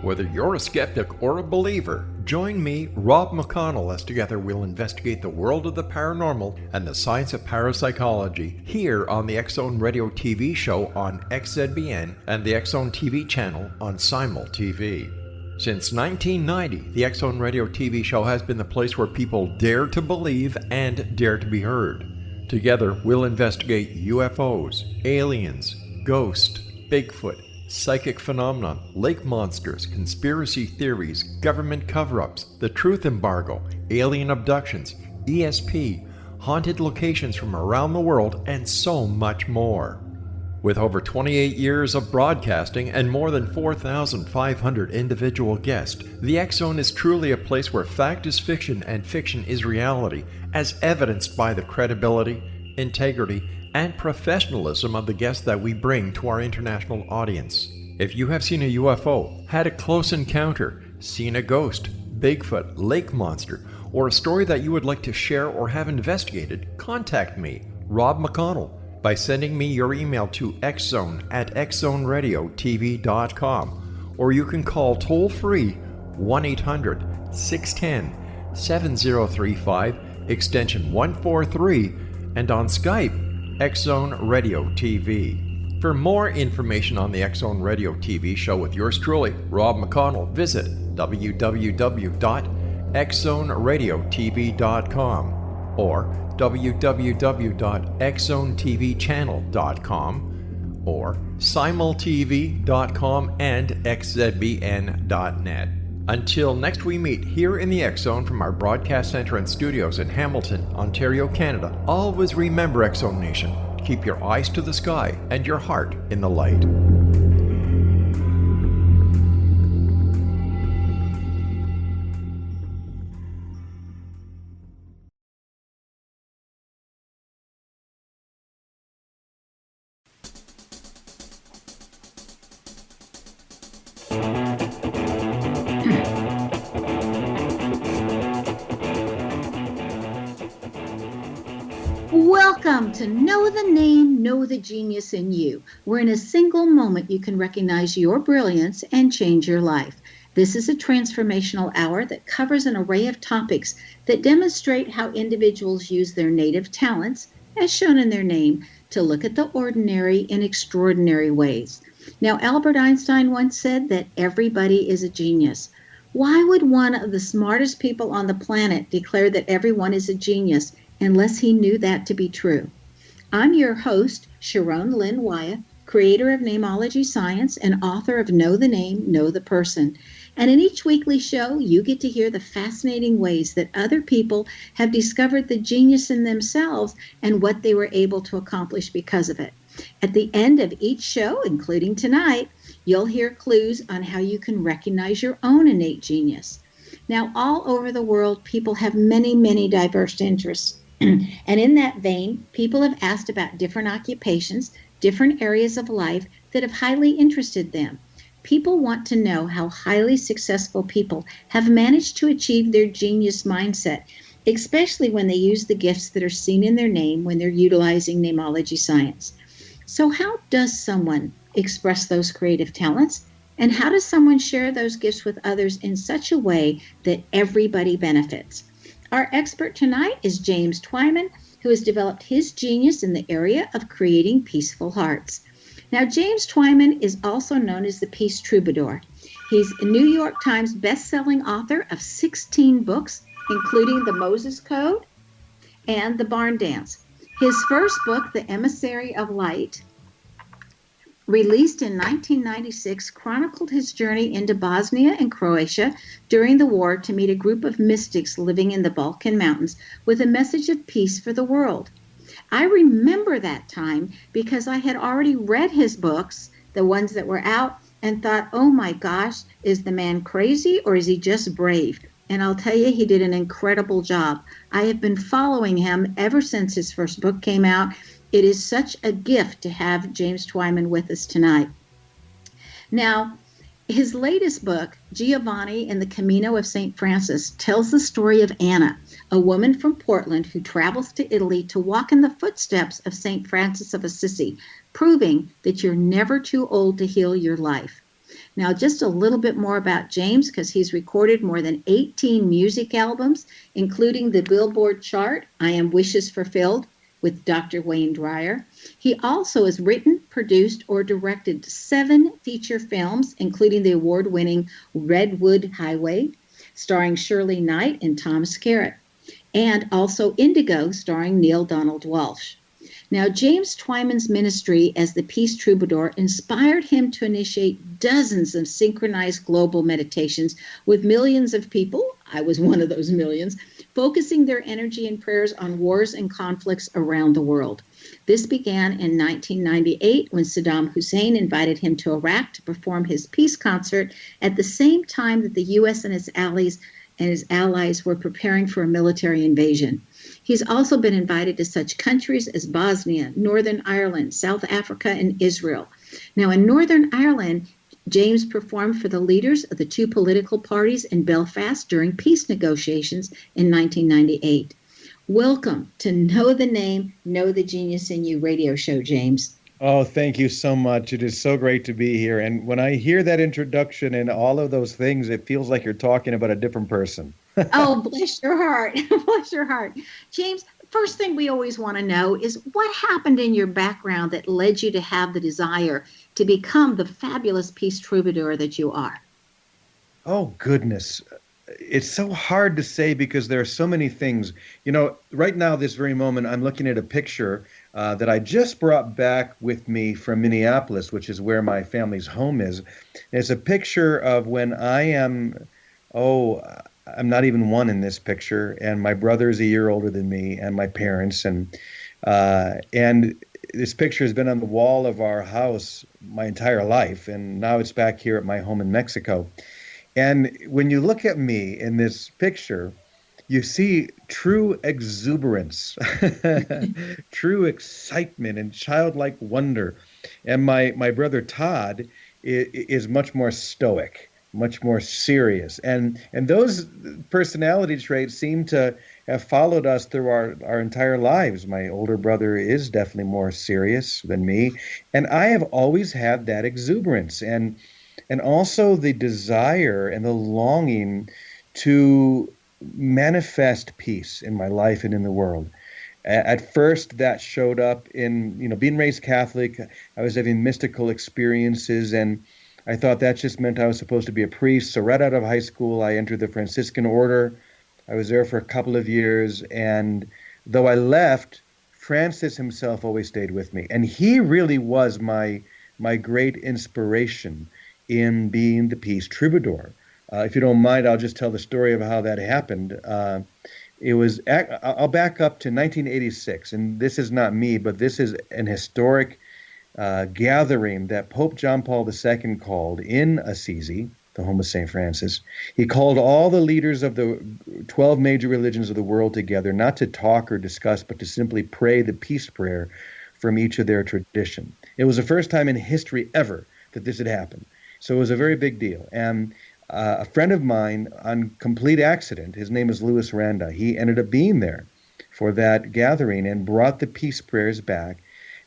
Whether you're a skeptic or a believer, join me, Rob McConnell, as together we'll investigate the world of the paranormal and the science of parapsychology here on the X-Zone Radio TV show on XZBN and the X-Zone TV channel on Simul TV. Since 1990, the X-Zone Radio TV show has been the place where people dare to believe and dare to be heard. Together, we'll investigate UFOs, aliens, ghosts, Bigfoot, psychic phenomenon, lake monsters, conspiracy theories, government cover-ups, the truth embargo, alien abductions, ESP, haunted locations from around the world, and so much more. With over 28 years of broadcasting and more than 4,500 individual guests, the X-Zone is truly a place where fact is fiction and fiction is reality, as evidenced by the credibility, integrity, and professionalism of the guests that we bring to our international audience. If you have seen a UFO, had a close encounter, seen a ghost, Bigfoot, lake monster, or a story that you would like to share or have investigated, contact me, Rob McConnell, by sending me your email to xzone@xzoneradiotv.com, or you can call toll-free 1-800-610-7035, extension 143, and on Skype, X-Zone Radio TV. For more information on the X-Zone Radio TV show with yours truly, Rob McConnell, visit www.xzoneradiotv.com or www.xzonetvchannel.com or simultv.com and xzbn.net. Until next we meet here in the X-Zone from our broadcast center and studios in Hamilton, Ontario, Canada, always remember, X-Zone Nation, keep your eyes to the sky and your heart in the light. Welcome to Know the Name, Know the Genius in You, where in a single moment you can recognize your brilliance and change your life. This is a transformational hour that covers an array of topics that demonstrate how individuals use their native talents, as shown in their name, to look at the ordinary in extraordinary ways. Now, Albert Einstein once said that everybody is a genius. Why would one of the smartest people on the planet declare that everyone is a genius unless he knew that to be true? I'm your host, Sharon Lynn Wyeth, creator of Namology Science and author of Know the Name, Know the Person. And in each weekly show, you get to hear the fascinating ways that other people have discovered the genius in themselves and what they were able to accomplish because of it. At the end of each show, including tonight, you'll hear clues on how you can recognize your own innate genius. Now, all over the world, people have many, many diverse interests. And in that vein, people have asked about different occupations, different areas of life that have highly interested them. People want to know how highly successful people have managed to achieve their genius mindset, especially when they use the gifts that are seen in their name when they're utilizing namology science. So how does someone express those creative talents? And how does someone share those gifts with others in such a way that everybody benefits? Our expert tonight is James Twyman, who has developed his genius in the area of creating peaceful hearts. Now, James Twyman is also known as the Peace Troubadour. He's a New York Times best-selling author of 16 books, including The Moses Code and The Barn Dance. His first book, The Emissary of Light, released in 1996, chronicled his journey into Bosnia and Croatia during the war to meet a group of mystics living in the Balkan Mountains with a message of peace for the world. I remember that time because I had already read his books, the ones that were out, and thought, oh my gosh, is the man crazy or is he just brave? And I'll tell you, he did an incredible job. I have been following him ever since his first book came out. It is such a gift to have James Twyman with us tonight. Now, his latest book, Giovanni and the Camino of St. Francis, tells the story of Anna, a woman from Portland who travels to Italy to walk in the footsteps of St. Francis of Assisi, proving that you're never too old to heal your life. Now, just a little bit more about James, because he's recorded more than 18 music albums, including the Billboard chart, I Am Wishes Fulfilled, with Dr. Wayne Dyer. He also has written, produced, or directed 7 feature films, including the award-winning Redwood Highway, starring Shirley Knight and Tom Skerritt, and also Indigo, starring Neale Donald Walsch. Now, James Twyman's ministry as the Peace Troubadour inspired him to initiate dozens of synchronized global meditations with millions of people, I was one of those millions, focusing their energy and prayers on wars and conflicts around the world. This began in 1998 when Saddam Hussein invited him to Iraq to perform his peace concert at the same time that the U.S. and his allies were preparing for a military invasion. He's also been invited to such countries as Bosnia, Northern Ireland, South Africa, and Israel. Now, in Northern Ireland, James performed for the leaders of the 2 political parties in Belfast during peace negotiations in 1998. Welcome to Know the Name, Know the Genius in You radio show, James. Oh, thank you so much. It is so great to be here. And when I hear that introduction and all of those things, it feels like you're talking about a different person. Oh, bless your heart. Bless your heart. James, first thing we always want to know is what happened in your background that led you to have the desire to become the fabulous peace troubadour that you are? Oh, goodness. It's so hard to say because there are so many things. You know, right now, this very moment, I'm looking at a picture that I just brought back with me from Minneapolis, which is where my family's home is. It's a picture of when I'm not even 1 in this picture, and my brother is a year older than me, and my parents, and this picture has been on the wall of our house my entire life, and now it's back here at my home in Mexico. And when you look at me in this picture, you see true exuberance, true excitement, and childlike wonder. And my brother Todd is much more stoic, much more serious. And those personality traits seem to have followed us through our entire lives. My older brother is definitely more serious than me. And I have always had that exuberance and also the desire and the longing to manifest peace in my life and in the world. At first, that showed up in, being raised Catholic. I was having mystical experiences, and I thought that just meant I was supposed to be a priest. So right out of high school, I entered the Franciscan order. I was there for a couple of years, and though I left, Francis himself always stayed with me. And he really was my great inspiration in being the Peace Troubadour. If you don't mind, I'll just tell the story of how that happened. I'll back up to 1986, and this is not me, but this is an historic gathering that Pope John Paul II called in Assisi, the home of St. Francis. He called all the leaders of the 12 major religions of the world together, not to talk or discuss, but to simply pray the peace prayer from each of their tradition. It was the first time in history ever that this had happened. So it was a very big deal. And a friend of mine, on complete accident, his name is Louis Randa, he ended up being there for that gathering and brought the peace prayers back.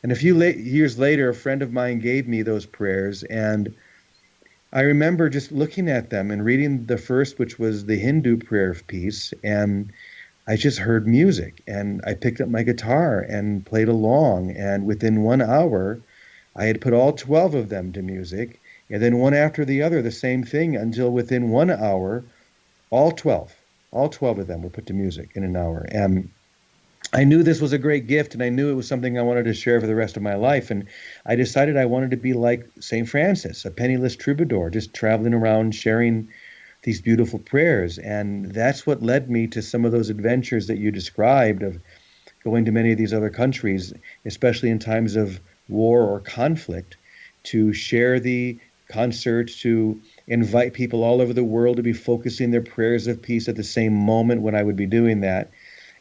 And a few years later, a friend of mine gave me those prayers, and I remember just looking at them and reading the first, which was the Hindu prayer of peace, and I just heard music, and I picked up my guitar and played along, and within 1 hour, I had put all 12 of them to music, and then one after the other, the same thing, until within 1 hour, all 12 of them were put to music in an hour. And I knew this was a great gift, and I knew it was something I wanted to share for the rest of my life. And I decided I wanted to be like St. Francis, a penniless troubadour, just traveling around sharing these beautiful prayers. And that's what led me to some of those adventures that you described of going to many of these other countries, especially in times of war or conflict, to share the concert, to invite people all over the world to be focusing their prayers of peace at the same moment when I would be doing that,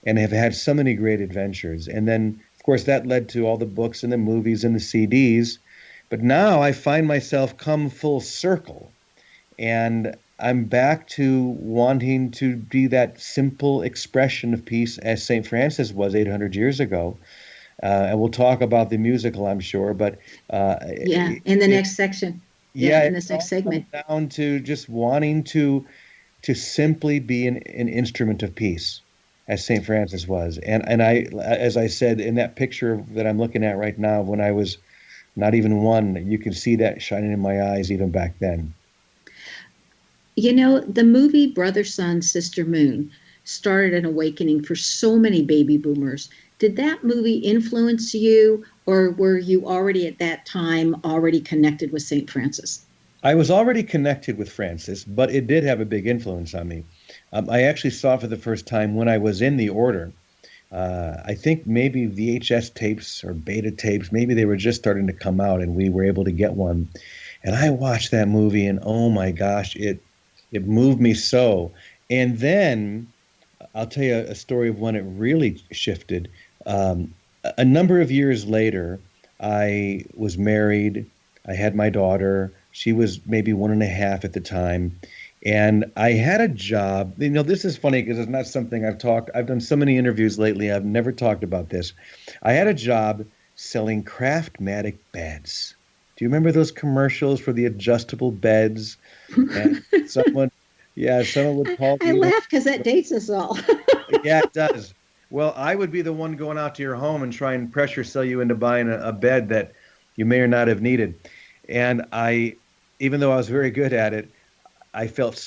and have had so many great adventures. And then, of course, that led to all the books and the movies and the CDs. But now I find myself come full circle, and I'm back to wanting to be that simple expression of peace as St. Francis was 800 years ago. And we'll talk about the musical, I'm sure, but in the next section. in this next segment. Down to just wanting to simply be an instrument of peace, as St. Francis was. And I, as I said, in that picture that I'm looking at right now, when I was not even one, you can see that shining in my eyes even back then. You know, the movie Brother, Sun, Sister, Moon started an awakening for so many baby boomers. Did that movie influence you, or were you already at that time already connected with St. Francis? I was already connected with Francis, but it did have a big influence on me. I actually saw it for the first time when I was in the order. I think maybe VHS tapes or beta tapes, maybe they were just starting to come out and we were able to get one. And I watched that movie and oh my gosh, it moved me so. And then I'll tell you a story of when it really shifted. A number of years later, I was married. I had my daughter. She was maybe 1.5 at the time. And I had a job. You know, this is funny because it's not something I've done so many interviews lately. I've never talked about this. I had a job selling Craftmatic beds. Do you remember those commercials for the adjustable beds? And someone would call me. I laugh because that dates us all. Yeah, it does. Well, I would be the one going out to your home and try and pressure sell you into buying a bed that you may or not have needed. And even though I was very good at it, I felt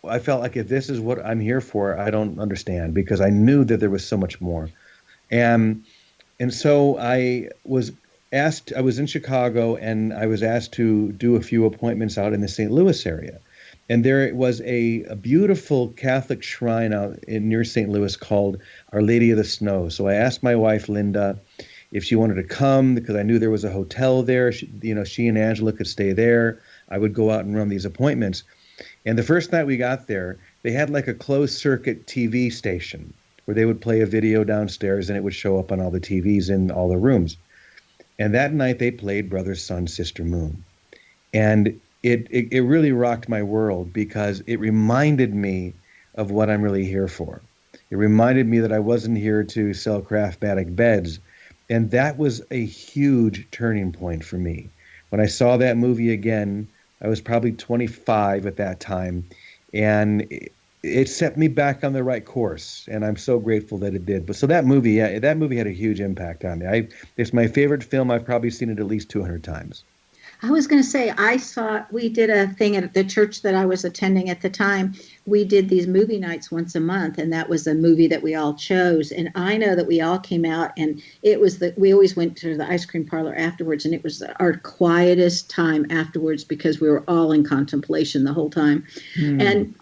like if this is what I'm here for, I don't understand, because I knew that there was so much more. And so I was in Chicago and I was asked to do a few appointments out in the St. Louis area. And there was a beautiful Catholic shrine out near St. Louis called Our Lady of the Snow. So I asked my wife, Linda, if she wanted to come, because I knew there was a hotel there. She and Angela could stay there. I would go out and run these appointments. And the first night we got there, they had like a closed circuit TV station where they would play a video downstairs and it would show up on all the TVs in all the rooms. And that night they played Brother, Sun, Sister, Moon. And it really rocked my world because it reminded me of what I'm really here for. It reminded me that I wasn't here to sell Craftmatic beds. And that was a huge turning point for me. When I saw that movie again, I was probably 25 at that time, and it set me back on the right course, and I'm so grateful that it did. But so that movie had a huge impact on me. It's my favorite film. I've probably seen it at least 200 times. I was going to say, we did a thing at the church that I was attending at the time. We did these movie nights once a month, and that was a movie that we all chose. And I know that we all came out, and we always went to the ice cream parlor afterwards, and it was our quietest time afterwards because we were all in contemplation the whole time. And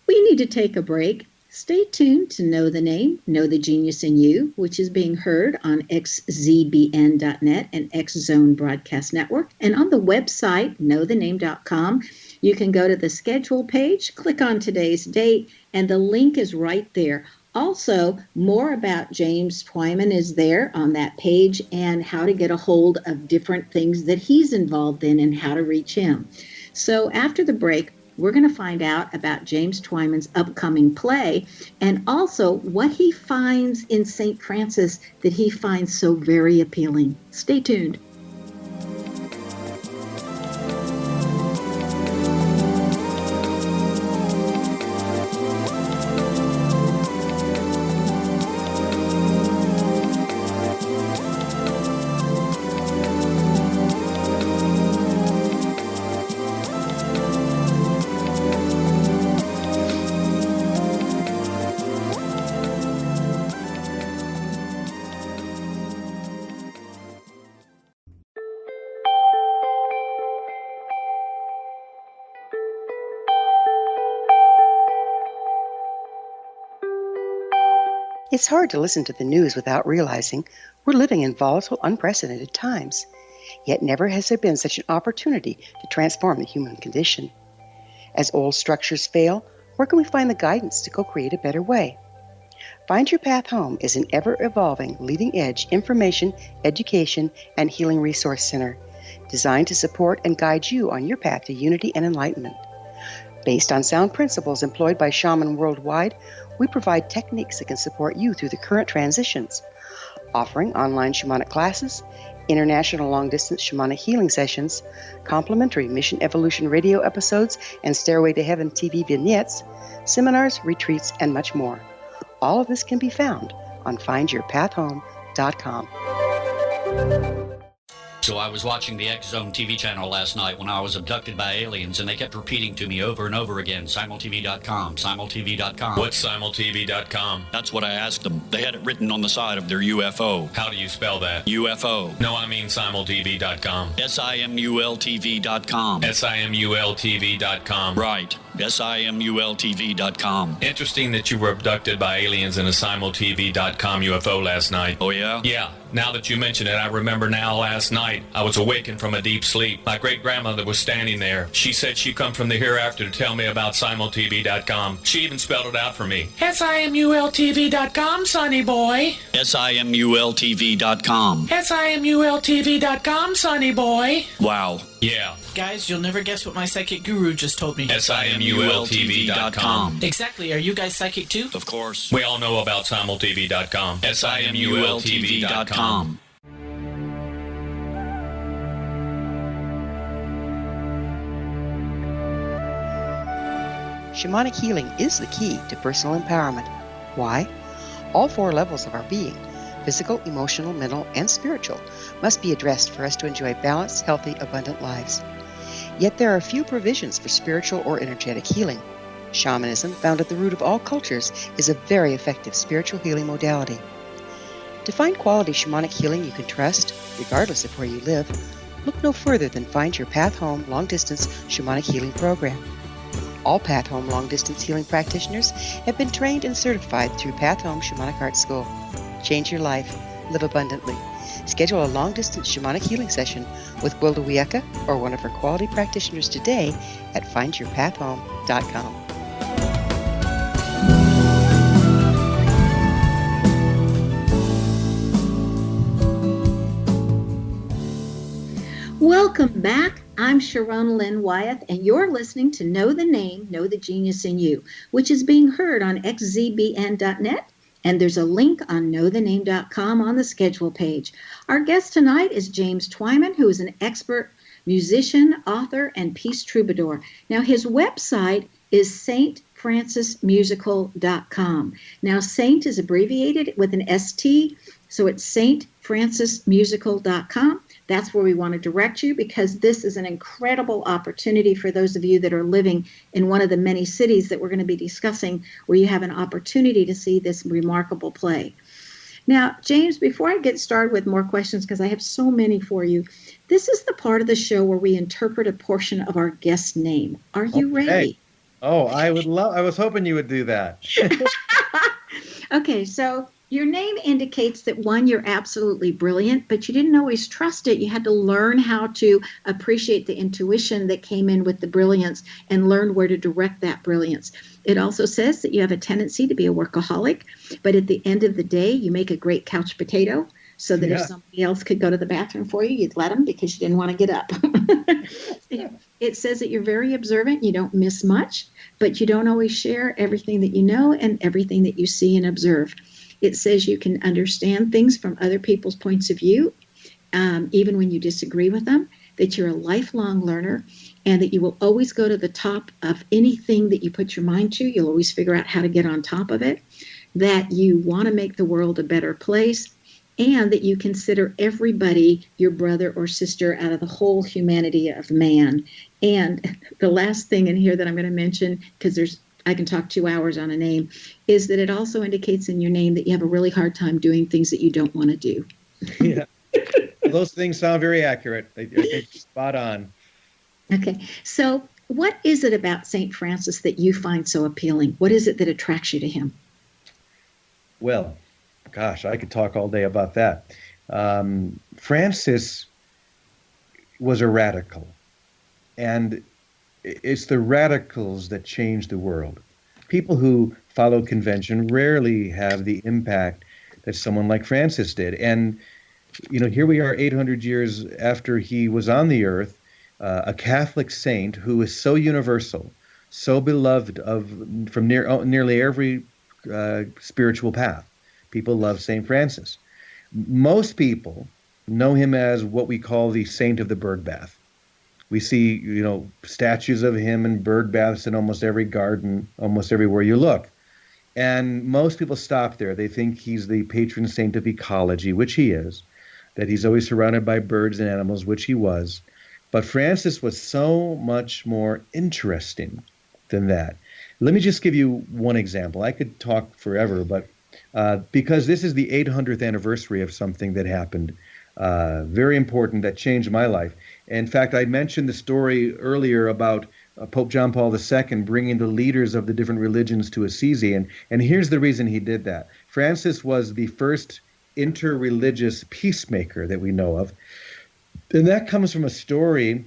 we need to take a break. Stay tuned to Know the Name, Know the Genius in You, which is being heard on xzbn.net and X Zone Broadcast Network. And on the website, knowthename.com, you can go to the schedule page, click on today's date, and the link is right there. Also, more about James Twyman is there on that page and how to get a hold of different things that he's involved in and how to reach him. So after the break, we're going to find out about James Twyman's upcoming play and also what he finds in St. Francis that he finds so very appealing. Stay tuned. It's hard to listen to the news without realizing we're living in volatile, unprecedented times. Yet never has there been such an opportunity to transform the human condition. As old structures fail, where can we find the guidance to co-create a better way? Find Your Path Home is an ever-evolving, leading-edge information, education, and healing resource center designed to support and guide you on your path to unity and enlightenment. Based on sound principles employed by shamans worldwide, we provide techniques that can support you through the current transitions, offering online shamanic classes, international long-distance shamanic healing sessions, complimentary Mission Evolution radio episodes and Stairway to Heaven TV vignettes, seminars, retreats, and much more. All of this can be found on findyourpathhome.com. So I was watching the X Zone TV channel last night when I was abducted by aliens, and they kept repeating to me over and over again, simultv.com, simultv.com. What's simultv.com? That's what I asked them. They had it written on the side of their UFO. How do you spell that? UFO. No, I mean simultv.com. simultv.com. simultv.com. Right. simultv.com. Interesting that you were abducted by aliens in a simultv.com UFO last night. Oh, yeah? Yeah. Now that you mention it, I remember now last night I was awakened from a deep sleep. My great-grandmother was standing there. She said she'd come from the hereafter to tell me about simultv.com. She even spelled it out for me. simultv.com, sonny boy. simultv.com. simultv.com, sonny boy. Wow. Yeah. Guys, you'll never guess what my psychic guru just told me. simultv.com. Exactly. Are you guys psychic too? Of course. We all know about simultv.com. simultv.com. Shamanic healing is the key to personal empowerment. Why? All 4 levels of our being, physical, emotional, mental, and spiritual, must be addressed for us to enjoy balanced, healthy, abundant lives. Yet there are few provisions for spiritual or energetic healing. Shamanism, found at the root of all cultures, is a very effective spiritual healing modality. To find quality shamanic healing you can trust, regardless of where you live, look no further than Find Your Path Home long-distance shamanic healing program. All Path Home long-distance healing practitioners have been trained and certified through Path Home Shamanic Art School. Change your life. Live abundantly. Schedule a long-distance shamanic healing session with Wilda Wieka or one of her quality practitioners today at findyourpathhome.com. Welcome back. I'm Sharon Lynn Wyeth, and you're listening to Know the Name, Know the Genius in You, which is being heard on xzbn.net, and there's a link on knowthename.com on the schedule page. Our guest tonight is James Twyman, who is an expert musician, author, and Peace Troubadour. Now, his website is stfrancismusical.com. Now, Saint is abbreviated with an ST, so it's stfrancismusical.com. That's where we want to direct you, because this is an incredible opportunity for those of you that are living in one of the many cities that we're going to be discussing, where you have an opportunity to see this remarkable play. Now, James, before I get started with more questions, because I have so many for you, this is the part of the show where we interpret a portion of our guest's name. Are you ready? Oh, I was hoping you would do that. Okay, so your name indicates that, one, you're absolutely brilliant, but you didn't always trust it. You had to learn how to appreciate the intuition that came in with the brilliance and learn where to direct that brilliance. It also says that you have a tendency to be a workaholic, but at the end of the day, you make a great couch potato, so that if somebody else could go to the bathroom for you, you'd let them because you didn't want to get up. It says that you're very observant. You don't miss much, but you don't always share everything that you know and everything that you see and observe. It says you can understand things from other people's points of view, even when you disagree with them, that you're a lifelong learner, and that you will always go to the top of anything that you put your mind to. You'll always figure out how to get on top of it, that you want to make the world a better place, and that you consider everybody your brother or sister out of the whole humanity of man. And the last thing in here that I'm going to mention, because I can talk 2 hours on a name, is that it also indicates in your name that you have a really hard time doing things that you don't want to do. Yeah. Those things sound very accurate. They're spot on. Okay. So what is it about St. Francis that you find so appealing? What is it that attracts you to him? Well, gosh, I could talk all day about that. Francis was a radical, and it's the radicals that change the world. People who follow convention rarely have the impact that someone like Francis did. And, here we are 800 years after he was on the earth, a Catholic saint who is so universal, so beloved from nearly every spiritual path. People love St. Francis. Most people know him as what we call the Saint of the Bird Bath. We see, statues of him in bird baths in almost every garden, almost everywhere you look. And most people stop there. They think he's the patron saint of ecology, which he is, that he's always surrounded by birds and animals, which he was. But Francis was so much more interesting than that. Let me just give you one example. I could talk forever, but because this is the 800th anniversary of something that happened, very important, that changed my life. In fact, I mentioned the story earlier about Pope John Paul II bringing the leaders of the different religions to Assisi, and here's the reason he did that. Francis was the first interreligious peacemaker that we know of, and that comes from a story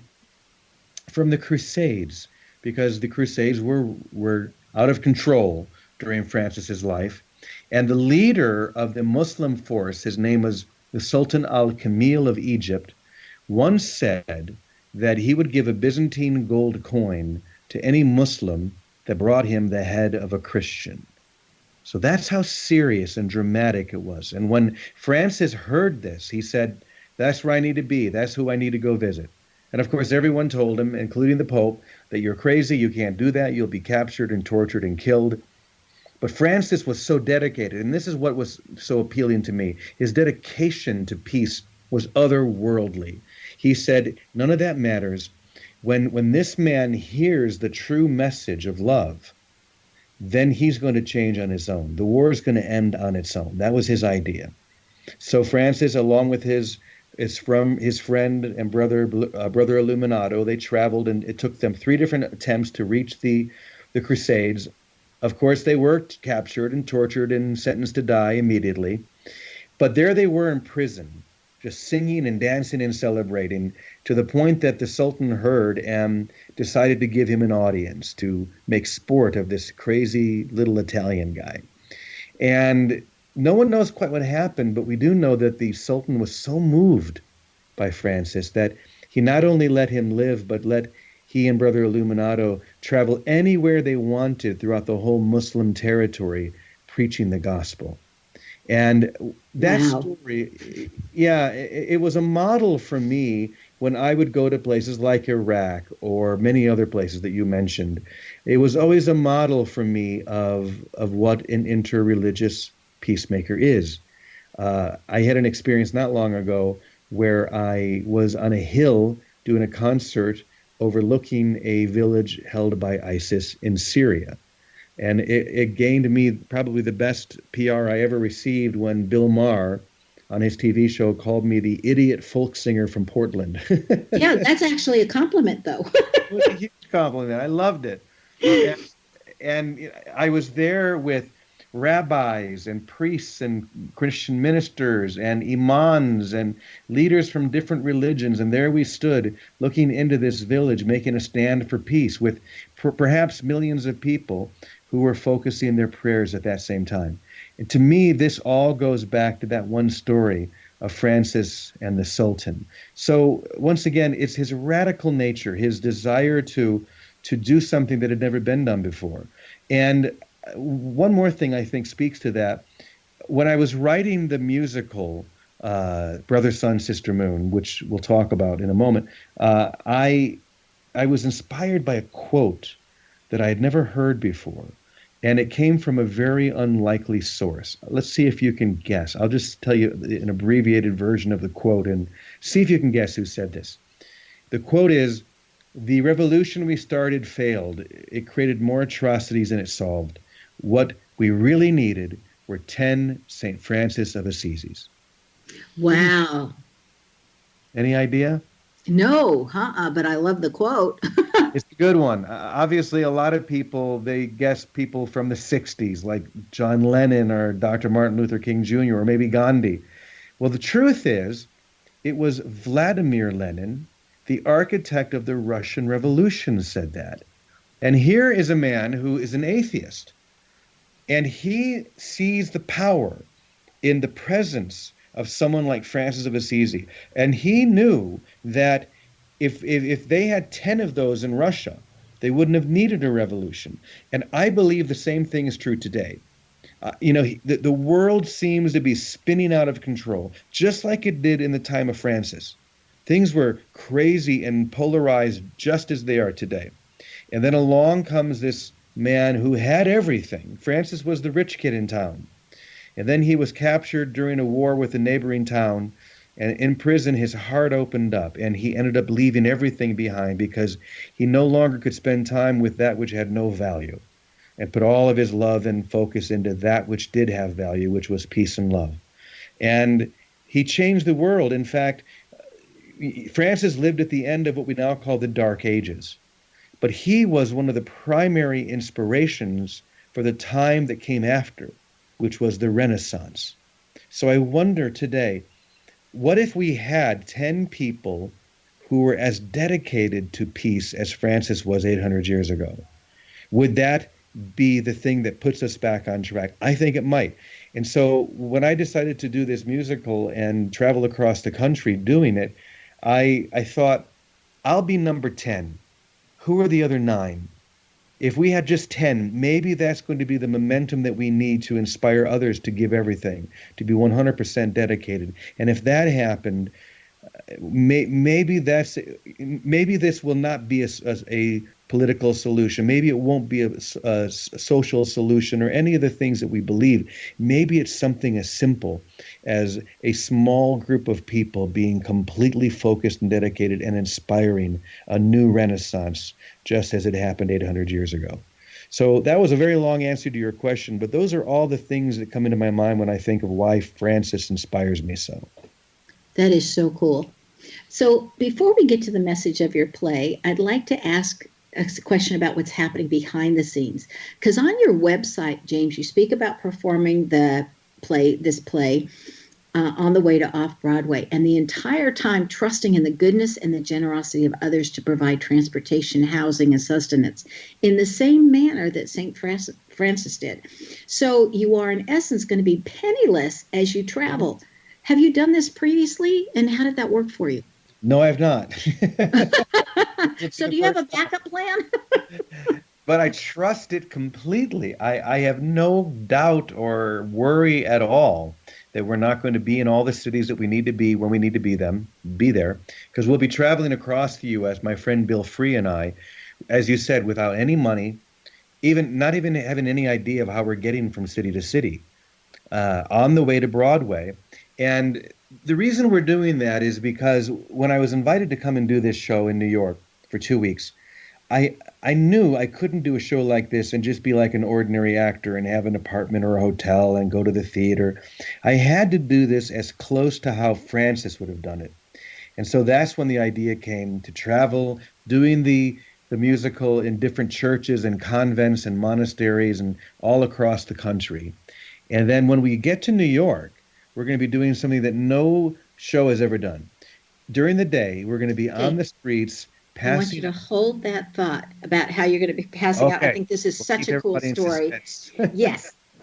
from the Crusades, because the Crusades were out of control during Francis's life, and the leader of the Muslim force, his name was the Sultan al-Kamil of Egypt, once said that he would give a Byzantine gold coin to any Muslim that brought him the head of a Christian. So that's how serious and dramatic it was. And when Francis heard this, he said, that's where I need to be. That's who I need to go visit. And of course, everyone told him, including the Pope, that you're crazy, you can't do that, you'll be captured and tortured and killed. But Francis was so dedicated, and this is what was so appealing to me. His dedication to peace was otherworldly. He said, none of that matters. When this man hears the true message of love, then he's going to change on his own. The war is going to end on its own. That was his idea. So Francis, along with his friend and brother Illuminato, they traveled, and it took them 3 different attempts to reach the Crusades. Of course, they were captured and tortured and sentenced to die immediately. But there they were in prison, just singing and dancing and celebrating, to the point that the Sultan heard and decided to give him an audience to make sport of this crazy little Italian guy. And no one knows quite what happened, but we do know that the Sultan was so moved by Francis that he not only let him live, but let he and Brother Illuminato travel anywhere they wanted throughout the whole Muslim territory, preaching the gospel. And that story, it was a model for me when I would go to places like Iraq or many other places that you mentioned. It was always a model for me of what an interreligious peacemaker is. I had an experience not long ago where I was on a hill doing a concert overlooking a village held by ISIS in Syria. And it gained me probably the best PR I ever received when Bill Maher on his TV show called me the idiot folk singer from Portland. Yeah, that's actually a compliment, though. It was a huge compliment. I loved it. And I was there with rabbis and priests and Christian ministers and imams and leaders from different religions. And there we stood looking into this village, making a stand for peace with perhaps millions of people who were focusing their prayers at that same time. And to me, this all goes back to that one story of Francis and the Sultan. So once again, it's his radical nature, his desire to do something that had never been done before. And one more thing I think speaks to that. When I was writing the musical Brother, Sun, Sister, Moon, which we'll talk about in a moment, I was inspired by a quote that I had never heard before. And it came from a very unlikely source. Let's see if you can guess. I'll just tell you an abbreviated version of the quote and see if you can guess who said this. The quote is, "The revolution we started failed. It created more atrocities than it solved. What we really needed were 10 St. Francis of Assisi's." Wow. Any idea? No, but I love the quote. It's a good one. Obviously, a lot of people, they guess people from the 60s, like John Lennon or Dr. Martin Luther King Jr., or maybe Gandhi. Well, the truth is, it was Vladimir Lenin, the architect of the Russian Revolution, said that. And here is a man who is an atheist, and he sees the power in the presence of someone like Francis of Assisi. And he knew that if they had 10 of those in Russia, they wouldn't have needed a revolution. And I believe the same thing is true today. The world seems to be spinning out of control, just like it did in the time of Francis. Things were crazy and polarized just as they are today. And then along comes this man who had everything. Francis was the rich kid in town. And then he was captured during a war with a neighboring town. And in prison, his heart opened up, and he ended up leaving everything behind because he no longer could spend time with that which had no value, and put all of his love and focus into that which did have value, which was peace and love. And he changed the world. In fact, Francis lived at the end of what we now call the Dark Ages. But he was one of the primary inspirations for the time that came after, which was the Renaissance. So I wonder today, what if we had 10 people who were as dedicated to peace as Francis was 800 years ago? Would that be the thing that puts us back on track? I think it might. And so when I decided to do this musical and travel across the country doing it, I thought, I'll be number 10. Who are the other 9? If we had just 10, maybe that's going to be the momentum that we need to inspire others to give everything, to be 100% dedicated. And if that happened, maybe this will not be a political solution. Maybe it won't be a social solution or any of the things that we believe. Maybe it's something as simple as a small group of people being completely focused and dedicated and inspiring a new renaissance, just as it happened 800 years ago. So that was a very long answer to your question, but those are all the things that come into my mind when I think of why Francis inspires me so. That is so cool. So before we get to the message of your play, I'd like to ask a question about what's happening behind the scenes. Because on your website, James, you speak about performing this play on the way to Off-Broadway, and the entire time trusting in the goodness and the generosity of others to provide transportation, housing, and sustenance in the same manner that St. Francis did. So you are, in essence, going to be penniless as you travel. Have you done this previously, and how did that work for you? No, I've not. So do you have a backup plan? But I trust it completely. I have no doubt or worry at all that we're not going to be in all the cities that we need to be when we need to be there, because we'll be traveling across the U.S., my friend Bill Free and I, as you said, without any money, not even having any idea of how we're getting from city to city, on the way to Broadway. And the reason we're doing that is because when I was invited to come and do this show in New York for 2 weeks, I knew I couldn't do a show like this and just be like an ordinary actor and have an apartment or a hotel and go to the theater. I had to do this as close to how Francis would have done it. And so that's when the idea came to travel, doing the musical in different churches and convents and monasteries and all across the country. And then when we get to New York, we're going to be doing something that no show has ever done. During the day, we're going to be on the streets passing. I want you to hold that thought about how you're going to be passing out. I think this is such a cool story.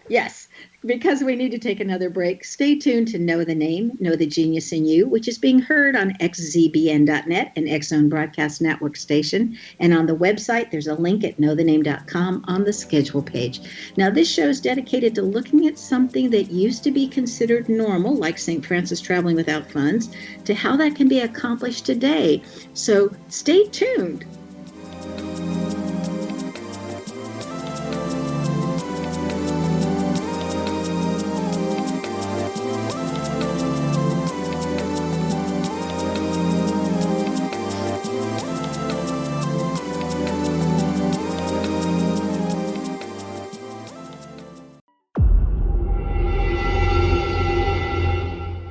Yes, because we need to take another break. Stay tuned to Know the Name, Know the Genius in You, which is being heard on xzbn.net, an X-Zone Broadcast Network station. And on the website, there's a link at knowthename.com on the schedule page. Now, this show is dedicated to looking at something that used to be considered normal, like St. Francis traveling without funds, to how that can be accomplished today. So stay tuned.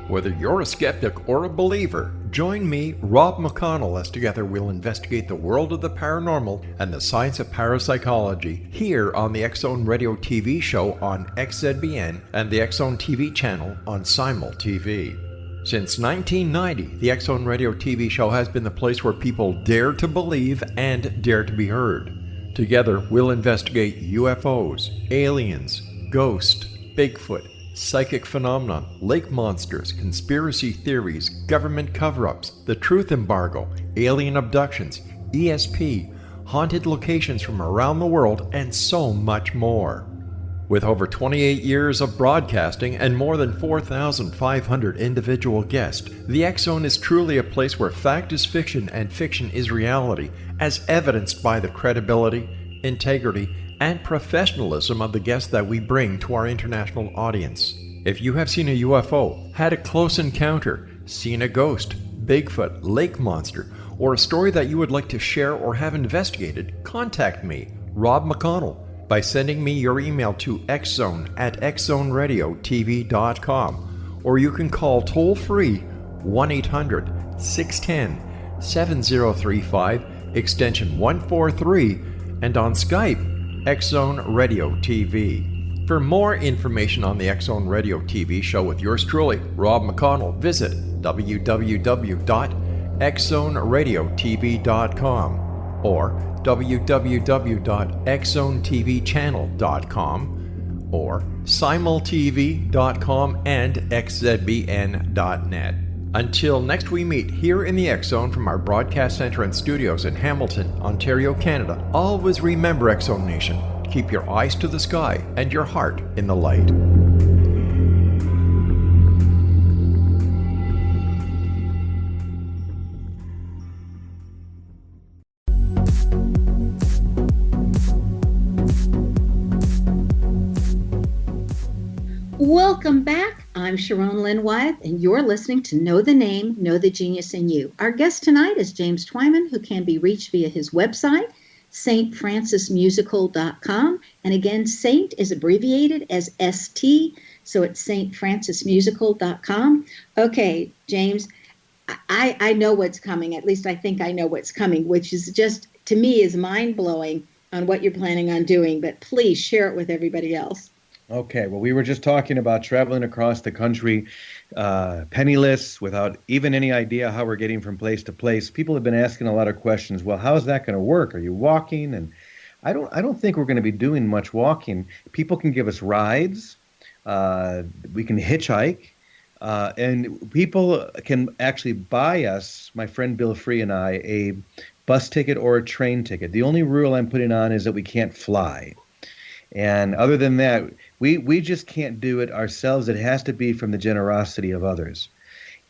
Whether you're a skeptic or a believer, join me, Rob McConnell, as together we'll investigate the world of the paranormal and the science of parapsychology here on the X-Zone Radio TV show on XZBN and the X-Zone TV channel on Simul TV. Since 1990, the X-Zone Radio TV show has been the place where people dare to believe and dare to be heard. Together, we'll investigate UFOs, aliens, ghosts, Bigfoot, psychic phenomena, lake monsters, conspiracy theories, government cover-ups, the truth embargo, alien abductions, ESP, haunted locations from around the world, and so much more. With over 28 years of broadcasting and more than 4,500 individual guests, the X Zone is truly a place where fact is fiction and fiction is reality, as evidenced by the credibility, integrity, and professionalism of the guests that we bring to our international audience. If you have seen a UFO, had a close encounter, seen a ghost, Bigfoot, lake monster, or a story that you would like to share or have investigated, contact me, Rob McConnell, by sending me your email to xzone@xzoneradiotv.com, or you can call toll-free 1-800-610-7035, extension 143, and on Skype, X Zone Radio TV. For more information on the X Zone Radio TV show with yours truly, Rob McConnell, visit www.xzoneradiotv.com or www.xzonetvchannel.com or simultv.com and xzbn.net. Until next we meet here in the X Zone from our broadcast center and studios in Hamilton, Ontario, Canada, always remember, X Zone Nation, keep your eyes to the sky and your heart in the light. Welcome back. I'm Sharon Lynn Wyeth, and you're listening to Know the Name, Know the Genius in You. Our guest tonight is James Twyman, who can be reached via his website, stfrancismusical.com. And again, Saint is abbreviated as ST, so it's stfrancismusical.com. Okay, James, I know what's coming. At least I think I know what's coming, which is just, to me, is mind-blowing on what you're planning on doing. But please share it with everybody else. Okay, well, we were just talking about traveling across the country, penniless, without even any idea how we're getting from place to place. People have been asking a lot of questions. Well, how is that going to work? Are you walking? And I don't think we're going to be doing much walking. People can give us rides. We can hitchhike. And people can actually buy us, my friend Bill Free and I, a bus ticket or a train ticket. The only rule I'm putting on is that we can't fly. And other than that, we just can't do it ourselves. It has to be from the generosity of others.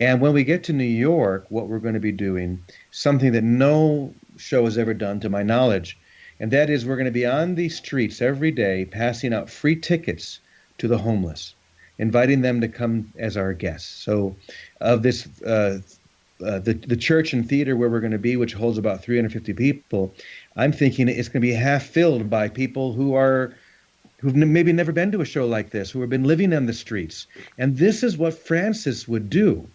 And when we get to New York, what we're going to be doing, something that no show has ever done to my knowledge, and that is we're going to be on the streets every day passing out free tickets to the homeless, inviting them to come as our guests. So of this, the church and theater where we're going to be, which holds about 350 people, I'm thinking it's going to be half filled by people who've maybe never been to a show like this, who have been living on the streets. And this is what Francis would do.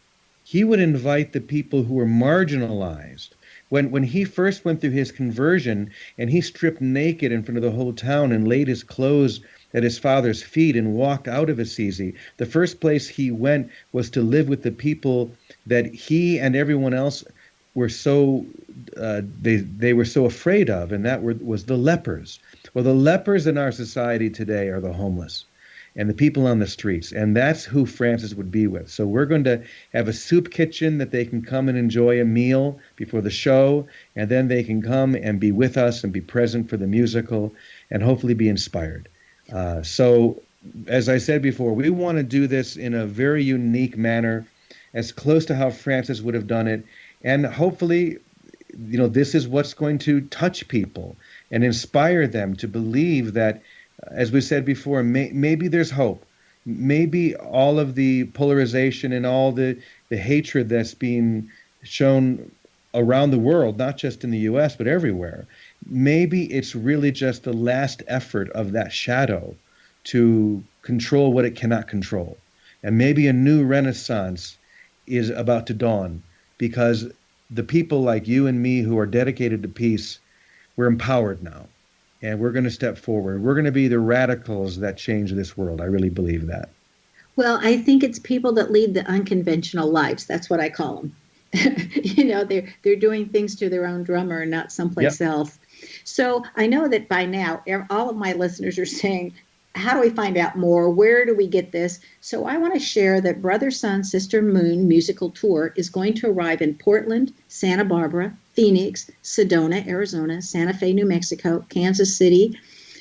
He would invite the people who were marginalized. When he first went through his conversion and he stripped naked in front of the whole town and laid his clothes at his father's feet and walked out of Assisi, the first place he went was to live with the people that he and everyone else were so they were so afraid of, and that was the lepers. Well, the lepers in our society today are the homeless and the people on the streets, and that's who Francis would be with. So we're going to have a soup kitchen that they can come and enjoy a meal before the show, and then they can come and be with us and be present for the musical and hopefully be inspired. So as I said before, we want to do this in a very unique manner, as close to how Francis would have done it. And hopefully, this is what's going to touch people and inspire them to believe that, as we said before, maybe there's hope. Maybe all of the polarization and all the hatred that's being shown around the world, not just in the U.S., but everywhere, maybe it's really just the last effort of that shadow to control what it cannot control. And maybe a new renaissance is about to dawn, because the people like you and me who are dedicated to peace, we're empowered now, and we're going to step forward. We're going to be the radicals that change this world. I really believe that. Well, I think it's people that lead the unconventional lives. That's what I call them. They're doing things to their own drummer and not someplace else. So I know that by now, all of my listeners are saying, how do we find out more? Where do we get this? So I want to share that Brother, Sun, Sister, Moon musical tour is going to arrive in Portland, Santa Barbara, Phoenix, Sedona, Arizona, Santa Fe, New Mexico, Kansas City,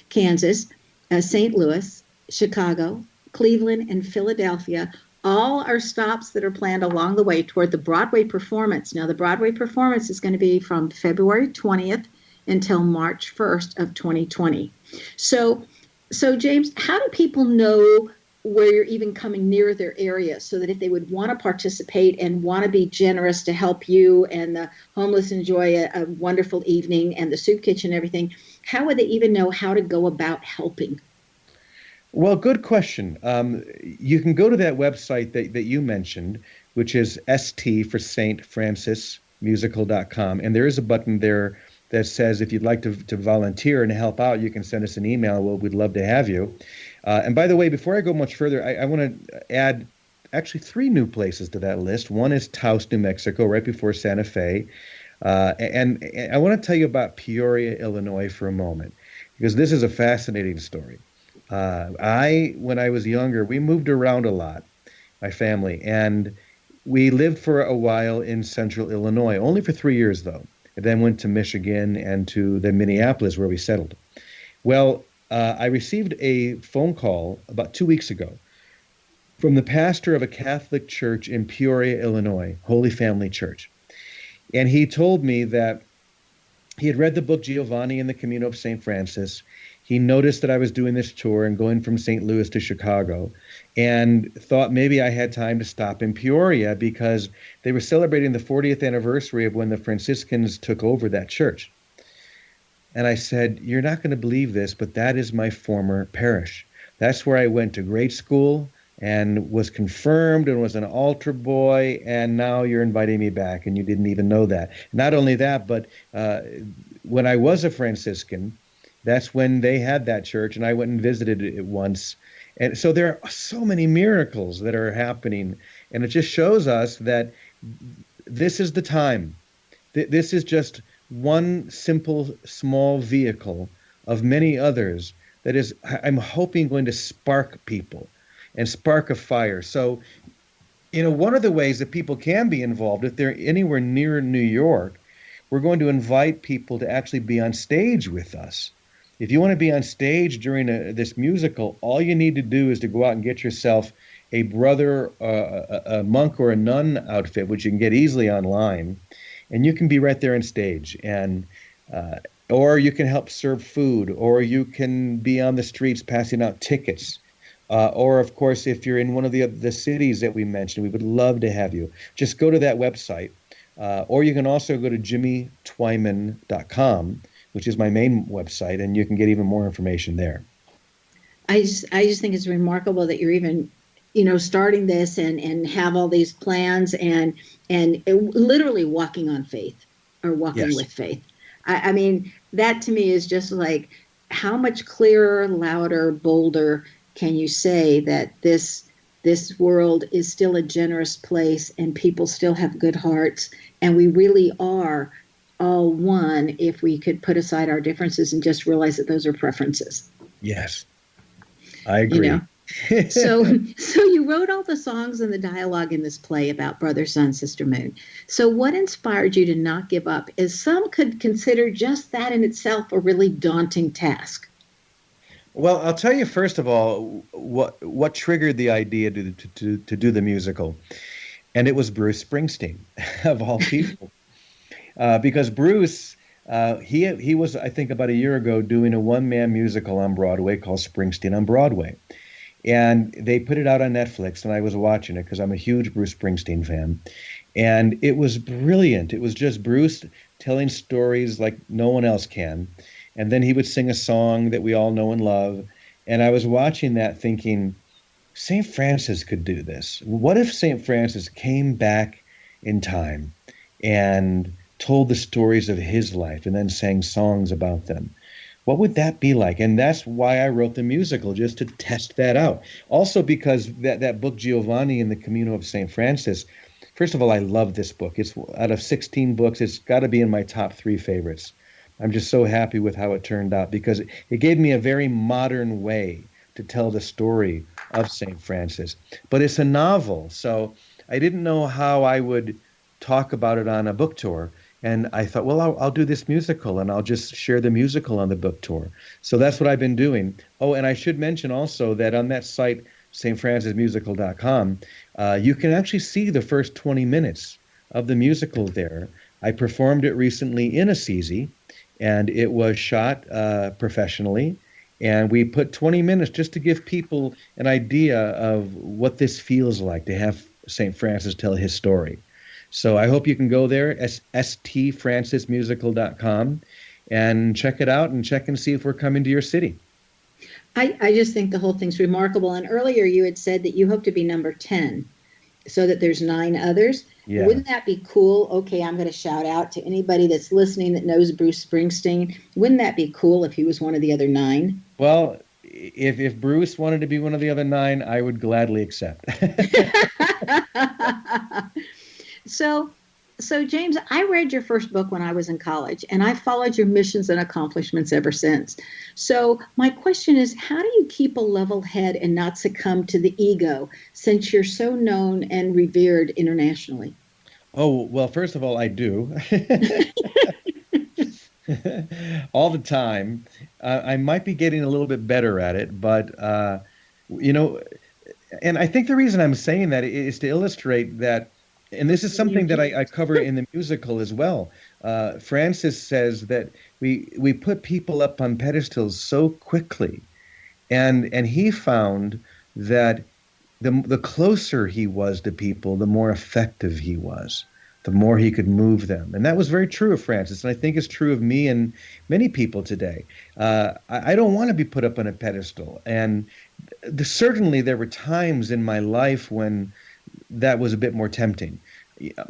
Kansas, St. Louis, Chicago, Cleveland, and Philadelphia. All are stops that are planned along the way toward the Broadway performance. Now, the Broadway performance is going to be from February 20th until March 1st of 2020. So James, how do people know where you're even coming near their area so that if they would want to participate and want to be generous to help you and the homeless enjoy a wonderful evening and the soup kitchen and everything, how would they even know how to go about helping? Well, good question. You can go to that website that you mentioned, which is ST for St. Francis Musical.com. And there is a button there that says if you'd like to volunteer and help out, you can send us an email. We'd love to have you. And by the way, before I go much further, I want to add actually 3 new places to that list. One is Taos, New Mexico, right before Santa Fe. And I want to tell you about Peoria, Illinois for a moment, because this is a fascinating story. When I was younger, we moved around a lot, my family, and we lived for a while in central Illinois, only for 3 years, though. And then went to Michigan and to the Minneapolis, where we settled. Well, I received a phone call about 2 weeks ago from the pastor of a Catholic church in Peoria, Illinois, Holy Family Church. And he told me that he had read the book Giovanni and the Camino of St. Francis. He noticed that I was doing this tour and going from St. Louis to Chicago, and thought maybe I had time to stop in Peoria because they were celebrating the 40th anniversary of when the Franciscans took over that church. And I said, you're not going to believe this, but that is my former parish. That's where I went to grade school and was confirmed and was an altar boy, and now you're inviting me back, and you didn't even know that. Not only that, but when I was a Franciscan, that's when they had that church, and I went and visited it once. And so there are so many miracles that are happening, and it just shows us that this is the time. This is just one simple, small vehicle of many others that is, I'm hoping, going to spark people and spark a fire. So, one of the ways that people can be involved, if they're anywhere near New York, we're going to invite people to actually be on stage with us. If you want to be on stage during this musical, all you need to do is to go out and get yourself a brother, a monk or a nun outfit, which you can get easily online, and you can be right there on stage. And or you can help serve food, or you can be on the streets passing out tickets. Or, of course, if you're in one of the cities that we mentioned, we would love to have you. Just go to that website. Or you can also go to jimmytwyman.com, which is my main website, and you can get even more information there. I just think it's remarkable that you're even, starting this and have all these plans and literally walking on faith or walking Yes. with faith. I mean, that to me is just like, how much clearer, louder, bolder can you say that this world is still a generous place and people still have good hearts, and we really are all one if we could put aside our differences and just realize that those are preferences. Yes, I agree. So you wrote all the songs and the dialogue in this play about Brother, Sun, Sister, Moon. So what inspired you to not give up, as some could consider just that in itself a really daunting task? Well, I'll tell you first of all what triggered the idea to do the musical, and it was Bruce Springsteen, of all people, because Bruce he was, I think, about a year ago doing a one-man musical on Broadway called Springsteen on Broadway, and they put it out on Netflix, and I was watching it because I'm a huge Bruce Springsteen fan, and it was brilliant. It was just Bruce telling stories like no one else can. And then he would sing a song that we all know and love. And I was watching that thinking, St. Francis could do this. What if St. Francis came back in time and told the stories of his life and then sang songs about them? What would that be like? And that's why I wrote the musical, just to test that out. Also because that book, Giovanni and the Camino of St. Francis, first of all, I love this book. It's out of 16 books, it's got to be in my top 3 favorites. I'm just so happy with how it turned out because it gave me a very modern way to tell the story of St. Francis. But it's a novel, so I didn't know how I would talk about it on a book tour. And I thought, well, I'll do this musical, and I'll just share the musical on the book tour. So that's what I've been doing. Oh, and I should mention also that on that site, stfrancismusical.com, you can actually see the first 20 minutes of the musical there. I performed it recently in Assisi, and it was shot professionally. And we put 20 minutes just to give people an idea of what this feels like to have St. Francis tell his story. So I hope you can go there, stfrancismusical.com, and check it out and check and see if we're coming to your city. I just think the whole thing's remarkable. And earlier you had said that you hope to be number 10, so that there's 9 others. Yeah. Wouldn't that be cool? Okay, I'm going to shout out to anybody that's listening that knows Bruce Springsteen. Wouldn't that be cool if he was one of the other 9? Well, if Bruce wanted to be one of the other 9, I would gladly accept. So James, I read your first book when I was in college, and I followed your missions and accomplishments ever since. So my question is, how do you keep a level head and not succumb to the ego, since you're so known and revered internationally? Oh, well, first of all, I do. All the time. I might be getting a little bit better at it, but, and I think the reason I'm saying that is to illustrate that, and this is something that I cover in the musical as well. Francis says that we put people up on pedestals so quickly, and he found that the closer he was to people, the more effective he was, the more he could move them. And that was very true of Francis, and I think it's true of me and many people today. I don't want to be put up on a pedestal, and certainly there were times in my life when that was a bit more tempting.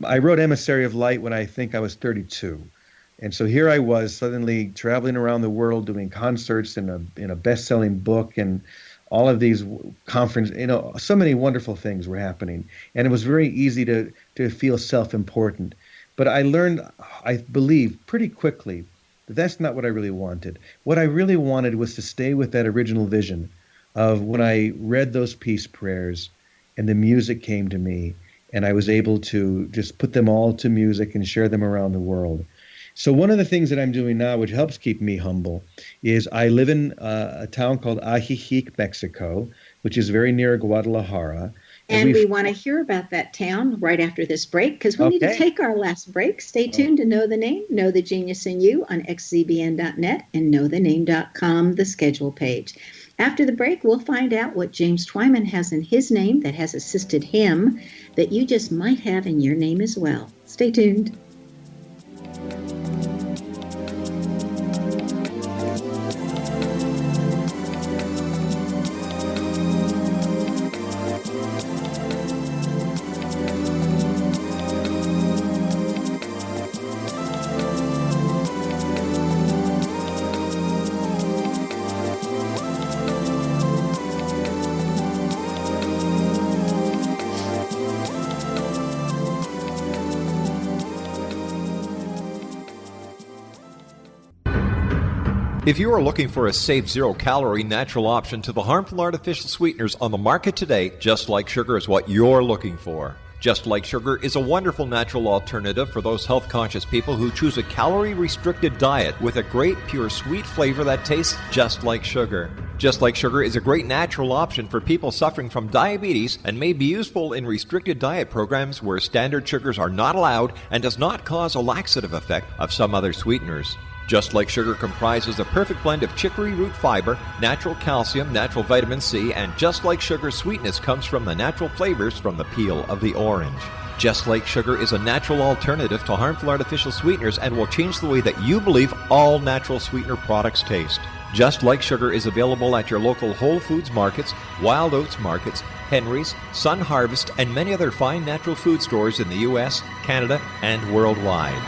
I wrote Emissary of Light when I think I was 32. And so here I was suddenly traveling around the world doing concerts in a best-selling book, and all of these conferences, so many wonderful things were happening. And it was very easy to feel self-important. But I learned, I believe, pretty quickly that that's not what I really wanted. What I really wanted was to stay with that original vision of when I read those peace prayers and the music came to me, and I was able to just put them all to music and share them around the world. So one of the things that I'm doing now, which helps keep me humble, is I live in a town called Ajijic, Mexico, which is very near Guadalajara. And we want to hear about that town right after this break, because we need to take our last break. Stay tuned to Know the Name, Know the Genius in You on xzbn.net and knowthename.com, the schedule page. After the break, we'll find out what James Twyman has in his name that has assisted him that you just might have in your name as well. Stay tuned. If you are looking for a safe, zero-calorie natural option to the harmful artificial sweeteners on the market today, Just Like Sugar is what you're looking for. Just Like Sugar is a wonderful natural alternative for those health-conscious people who choose a calorie-restricted diet with a great, pure, sweet flavor that tastes just like sugar. Just Like Sugar is a great natural option for people suffering from diabetes and may be useful in restricted diet programs where standard sugars are not allowed and does not cause a laxative effect of some other sweeteners. Just Like Sugar comprises a perfect blend of chicory root fiber, natural calcium, natural vitamin C, and Just Like Sugar's sweetness comes from the natural flavors from the peel of the orange. Just Like Sugar is a natural alternative to harmful artificial sweeteners and will change the way that you believe all natural sweetener products taste. Just Like Sugar is available at your local Whole Foods markets, Wild Oats markets, Henry's, Sun Harvest, and many other fine natural food stores in the U.S., Canada, and worldwide.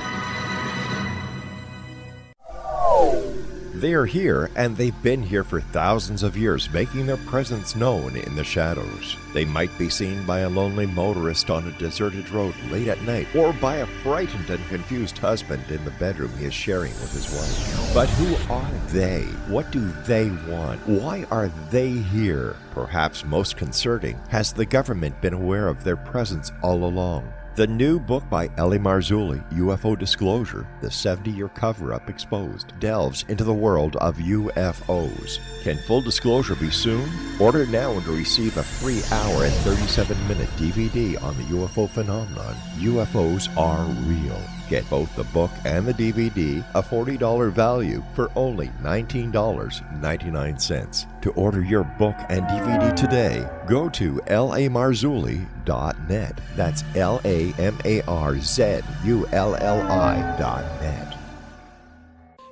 They are here, and they've been here for thousands of years, making their presence known in the shadows. They might be seen by a lonely motorist on a deserted road late at night, or by a frightened and confused husband in the bedroom he is sharing with his wife. But who are they? What do they want? Why are they here? Perhaps most concerning, has the government been aware of their presence all along? The new book by Ellie Marzulli, UFO Disclosure, The 70-Year Cover-Up Exposed, delves into the world of UFOs. Can full disclosure be soon? Order now and receive a free hour and 37-minute DVD on the UFO phenomenon. UFOs are real. Get both the book and the DVD, a $40 value, for only $19.99. To order your book and DVD today, go to lamarzulli.net. That's LAMARZULLI.net.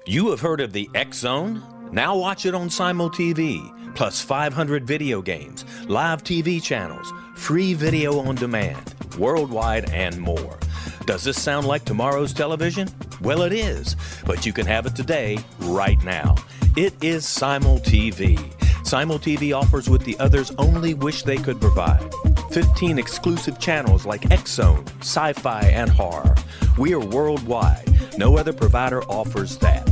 You have heard of the X Zone? Now watch it on Simul TV, plus 500 video games, live TV channels, free video on demand, worldwide, and more. Does this sound like tomorrow's television? Well, it is, but you can have it today, right now. It is Simul TV. Simul TV offers what the others only wish they could provide. 15 exclusive channels like X-Zone, Sci-Fi, and Horror. We are worldwide. No other provider offers that.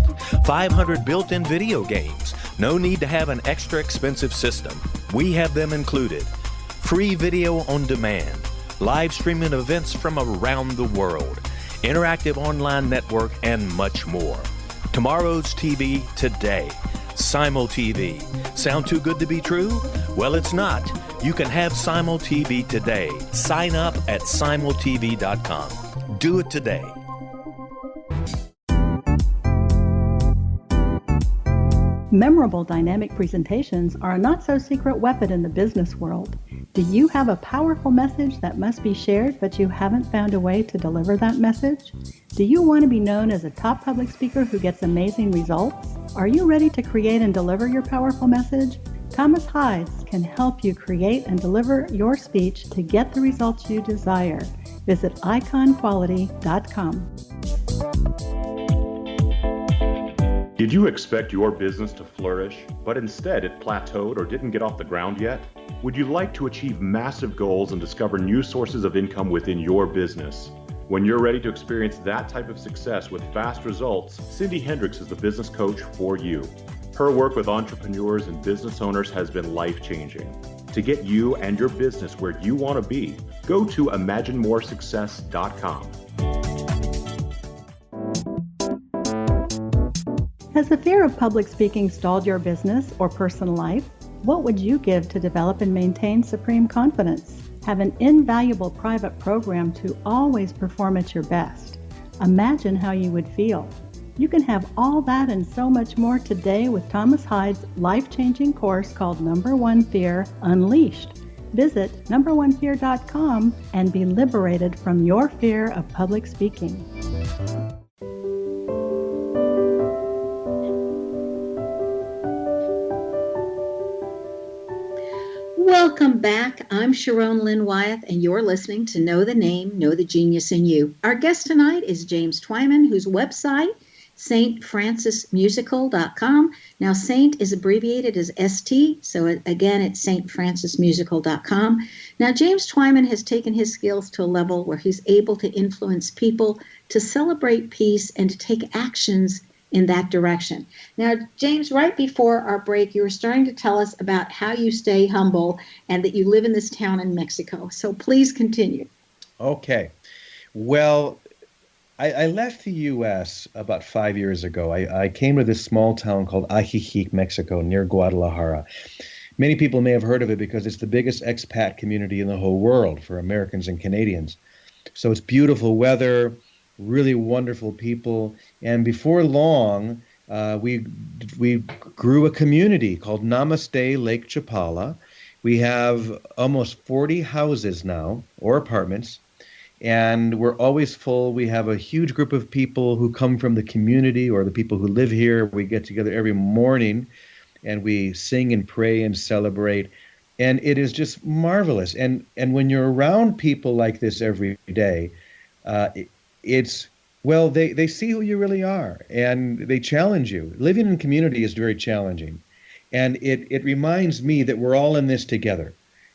500 built-in video games. No need to have an extra expensive system. We have them included. Free video on demand. Live streaming events from around the world, interactive online network, and much more. Tomorrow's TV today. Simul TV. Sound too good to be true? Well, it's not. You can have Simul TV today. Sign up at simultv.com. Do it today. Memorable dynamic presentations are a not-so-secret weapon in the business world. Do you have a powerful message that must be shared, but you haven't found a way to deliver that message? Do you want to be known as a top public speaker who gets amazing results? Are you ready to create and deliver your powerful message? Thomas Hides can help you create and deliver your speech to get the results you desire. Visit iconquality.com. Did you expect your business to flourish, but instead it plateaued or didn't get off the ground yet? Would you like to achieve massive goals and discover new sources of income within your business? When you're ready to experience that type of success with fast results, Cindy Hendricks is the business coach for you. Her work with entrepreneurs and business owners has been life-changing. To get you and your business where you want to be, go to imaginemoresuccess.com. Has the fear of public speaking stalled your business or personal life? What would you give to develop and maintain supreme confidence? Have an invaluable private program to always perform at your best. Imagine how you would feel. You can have all that and so much more today with Thomas Hides' life-changing course called Number One Fear Unleashed. Visit numberonefear.com and be liberated from your fear of public speaking. Welcome back. I'm Sharon Lynn Wyeth, and you're listening to Know the Name, Know the Genius in You. Our guest tonight is James Twyman, whose website, stfrancismusical.com. Now, Saint is abbreviated as ST, so again, it's stfrancismusical.com. Now, James Twyman has taken his skills to a level where he's able to influence people to celebrate peace and to take actions in that direction. Now, James, right before our break, you were starting to tell us about how you stay humble and that you live in this town in Mexico. So please continue. Okay. Well, I left the U.S. about 5 years ago. I came to this small town called Ajijic, Mexico, near Guadalajara. Many people may have heard of it because it's the biggest expat community in the whole world for Americans and Canadians. So it's beautiful weather, really wonderful people, and before long, we grew a community called Namaste Lake Chapala. We have almost 40 houses now, or apartments, and we're always full. We have a huge group of people who come from the community or the people who live here. We get together every morning, and we sing and pray and celebrate, and it is just marvelous. And when you're around people like this every day, they see who you really are, and they challenge you. Living in community is very challenging, and it reminds me that we're all in this together.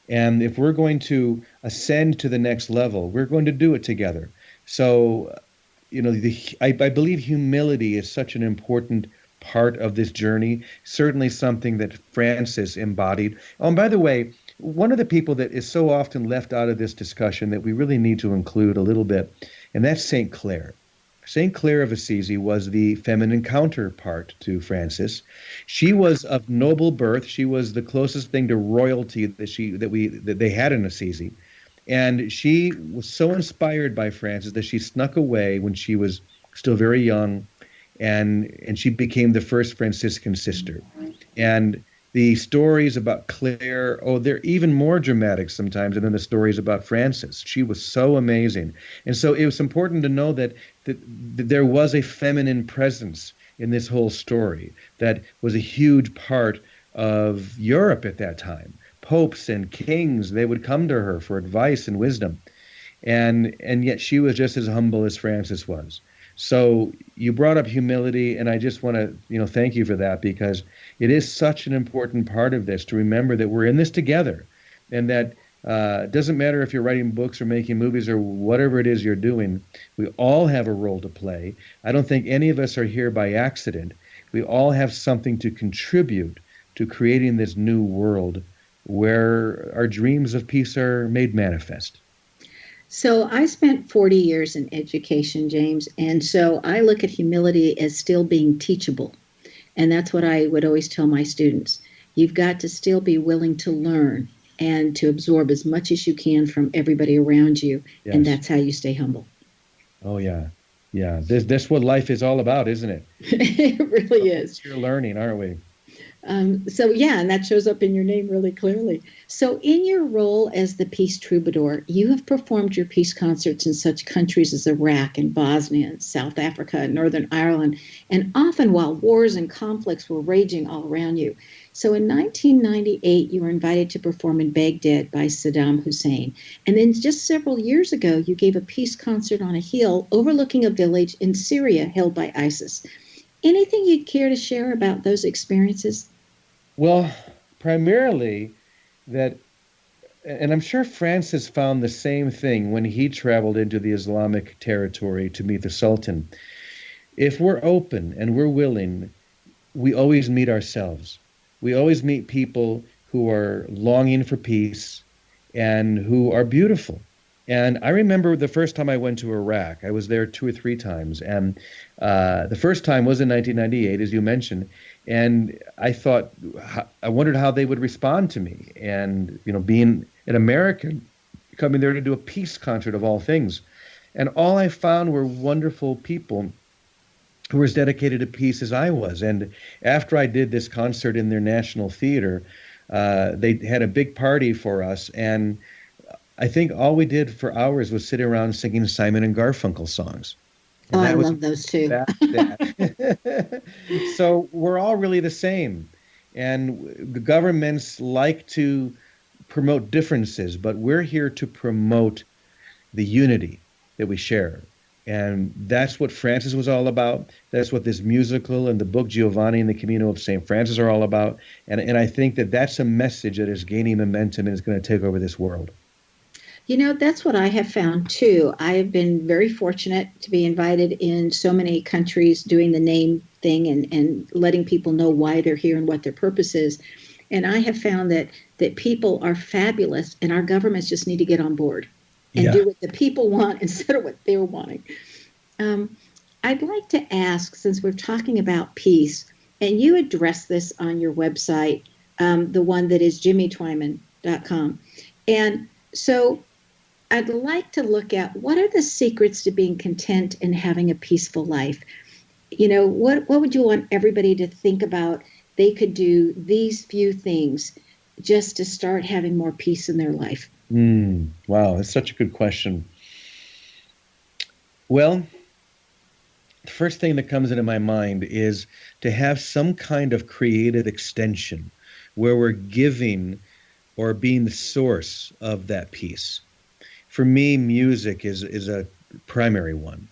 And if we're going to ascend to the next level, we're going to do it together. So, I believe humility is such an important part of this journey, certainly something that Francis embodied. Oh, and by the way, one of the people that is so often left out of this discussion that we really need to include a little bit, and that's St. Clare. St. Clare of Assisi was the feminine counterpart to Frances. She was of noble birth. She was the closest thing to royalty that they had in Assisi. And she was so inspired by Frances that she snuck away when she was still very young, and she became the first Franciscan sister. And the stories about Clare, they're even more dramatic sometimes than the stories about Frances. She was so amazing. And so it was important to know that there was a feminine presence in this whole story that was a huge part of Europe at that time. Popes and kings, they would come to her for advice and wisdom. And yet she was just as humble as Frances was. So you brought up humility, and I just want to, thank you for that, because it is such an important part of this to remember that we're in this together, and that it doesn't matter if you're writing books or making movies or whatever it is you're doing. We all have a role to play. I don't think any of us are here by accident. We all have something to contribute to creating this new world where our dreams of peace are made manifest. So I spent 40 years in education, James, and so I look at humility as still being teachable. And that's what I would always tell my students. You've got to still be willing to learn and to absorb as much as you can from everybody around you. Yes. And that's how you stay humble. Oh, yeah. Yeah. That's what life is all about, isn't it? It really is. You're learning, aren't we? And that shows up in your name really clearly. So in your role as the Peace Troubadour, you have performed your peace concerts in such countries as Iraq and Bosnia and South Africa and Northern Ireland, and often while wars and conflicts were raging all around you. So in 1998, you were invited to perform in Baghdad by Saddam Hussein. And then just several years ago, you gave a peace concert on a hill overlooking a village in Syria held by ISIS. Anything you'd care to share about those experiences? Well, primarily that, and I'm sure Francis found the same thing when he traveled into the Islamic territory to meet the Sultan. If we're open and we're willing, we always meet ourselves. We always meet people who are longing for peace and who are beautiful. And I remember the first time I went to Iraq. I was there 2 or 3 times. And the first time was in 1998, as you mentioned. And I wondered how they would respond to me. And, being an American, coming there to do a peace concert of all things. And all I found were wonderful people who were as dedicated to peace as I was. And after I did this concert in their National Theater, they had a big party for us. And I think all we did for hours was sit around singing Simon and Garfunkel songs. And I love those too. So we're all really the same. And the governments like to promote differences, but we're here to promote the unity that we share. And that's what Francis was all about. That's what this musical and the book Giovanni and the Camino of St. Francis are all about. And I think that that's a message that is gaining momentum and is going to take over this world. That's what I have found, too. I have been very fortunate to be invited in so many countries doing the name thing and letting people know why they're here and what their purpose is. And I have found that people are fabulous, and our governments just need to get on board and do what the people want instead of what they're wanting. I'd like to ask, since we're talking about peace, and you address this on your website, the one that is jimmytwyman.com. And so I'd like to look at what are the secrets to being content and having a peaceful life. What would you want everybody to think about? They could do these few things just to start having more peace in their life. Wow, that's such a good question. Well, the first thing that comes into my mind is to have some kind of creative extension where we're giving or being the source of that peace. For me, music is a primary one.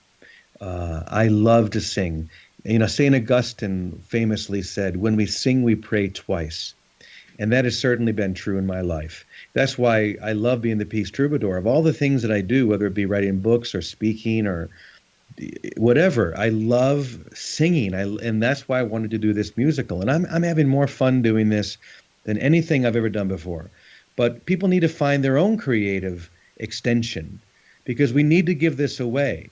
I love to sing. St. Augustine famously said, when we sing, we pray twice. And that has certainly been true in my life. That's why I love being the Peace Troubadour. Of all the things that I do, whether it be writing books or speaking or whatever, I love singing. And that's why I wanted to do this musical. And I'm having more fun doing this than anything I've ever done before. but people need to find their own creative extension because we need to give this away.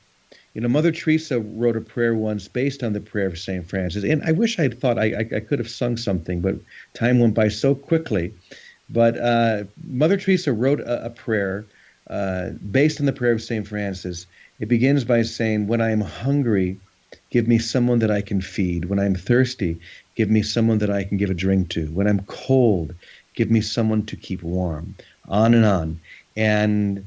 Mother Teresa wrote a prayer once based on the prayer of St. Francis, and I wish I'd thought I could have sung something, but time went by so quickly. But Mother Teresa wrote a prayer based on the prayer of St. Francis. It begins by saying, when I am hungry, give me someone that I can feed. When I'm thirsty, give me someone that I can give a drink to. When I'm cold, give me someone to keep warm. On and on. And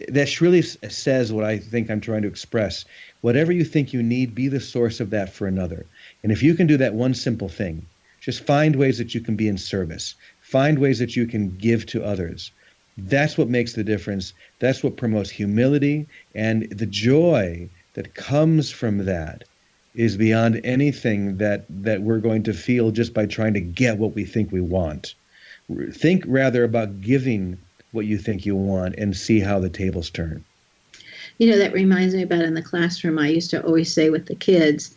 that really says what I think I'm trying to express. Whatever you think you need, be the source of that for another. And if you can do that one simple thing, just find ways that you can be in service. Find ways that you can give to others. That's what makes the difference. That's what promotes humility, and the joy that comes from that is beyond anything that we're going to feel just by trying to get what we think we want. Think rather about giving what you think you want and see how the tables turn. That reminds me about in the classroom, I used to always say with the kids,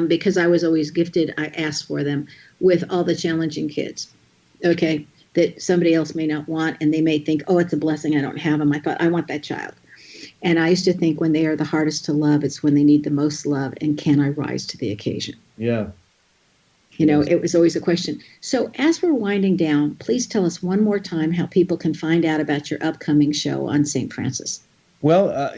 because I was always gifted, I asked for them with all the challenging kids, okay, that somebody else may not want, and they may think, oh, it's a blessing I don't have them. I thought, I want that child. And I used to think when they are the hardest to love, it's when they need the most love, and can I rise to the occasion? Yeah. It was always a question. So as we're winding down, please tell us one more time how people can find out about your upcoming show on St. Francis. Well,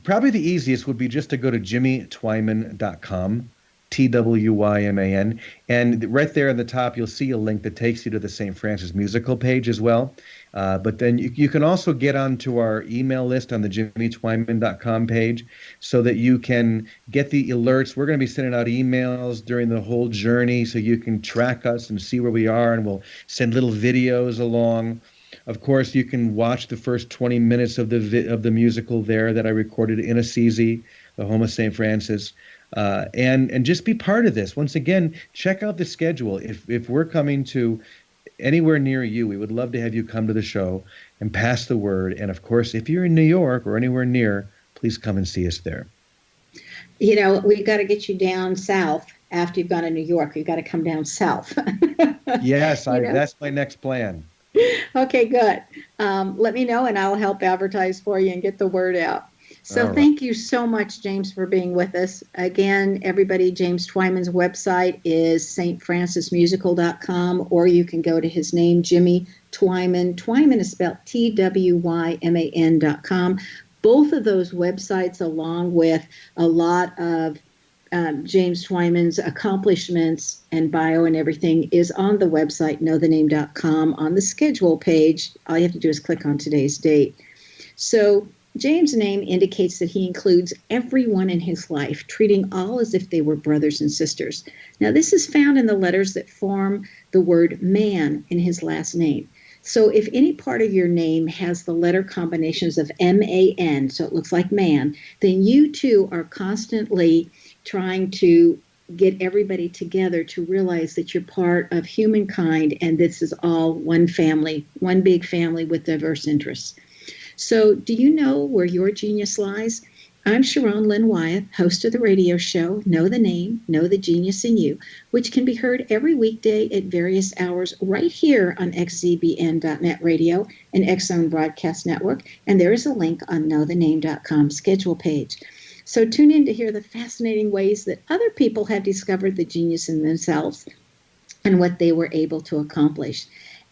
probably the easiest would be just to go to jimmytwyman.com, Twyman. And right there on the top, you'll see a link that takes you to the St. Francis musical page as well. But then you can also get onto our email list on the jimmytwyman.com page so that you can get the alerts. We're going to be sending out emails during the whole journey so you can track us and see where we are, and we'll send little videos along. Of course, you can watch the first 20 minutes of the musical there that I recorded in Assisi, the home of St. Francis. And just be part of this. Once again, check out the schedule. If we're coming to anywhere near you, we would love to have you come to the show and pass the word. And of course, if you're in New York or anywhere near, please come and see us there. We've got to get you down south after you've gone to New York. You've got to come down south. Yes, that's my next plan. Okay, good. Let me know and I'll help advertise for you and get the word out. So Thank you so much, James, for being with us. Again, everybody, James Twyman's website is stfrancismusical.com, or you can go to his name, Jimmy Twyman. Twyman is spelled Twyman.com. Both of those websites, along with a lot of James Twyman's accomplishments and bio and everything, is on the website, knowthename.com. On the schedule page, all you have to do is click on today's date. So James' name indicates that he includes everyone in his life, treating all as if they were brothers and sisters. Now, this is found in the letters that form the word man in his last name. So if any part of your name has the letter combinations of M-A-N, so it looks like man, then you too are constantly trying to get everybody together to realize that you're part of humankind, and this is all one family, one big family with diverse interests. So do you know where your genius lies? I'm Sharon Lynn Wyeth, host of the radio show, Know the Name, Know the Genius in You, which can be heard every weekday at various hours right here on xzbn.net radio and X-Zone Broadcast Network. And there is a link on knowthename.com schedule page. So tune in to hear the fascinating ways that other people have discovered the genius in themselves and what they were able to accomplish.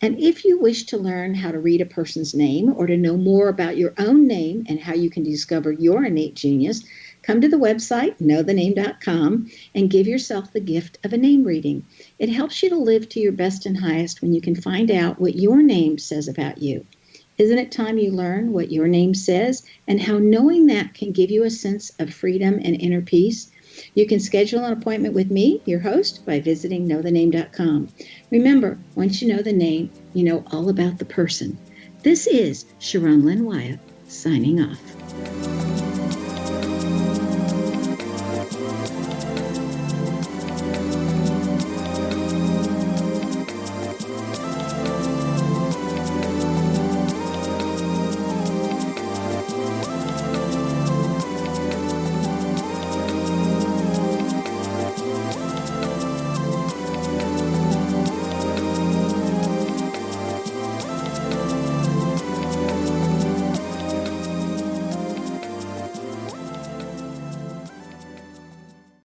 And if you wish to learn how to read a person's name or to know more about your own name and how you can discover your innate genius, come to the website, knowthename.com, and give yourself the gift of a name reading. It helps you to live to your best and highest when you can find out what your name says about you. Isn't it time you learn what your name says and how knowing that can give you a sense of freedom and inner peace? You can schedule an appointment with me, your host, by visiting knowthename.com. Remember, once you know the name, you know all about the person. This is Sharon Lynn Wyeth, signing off.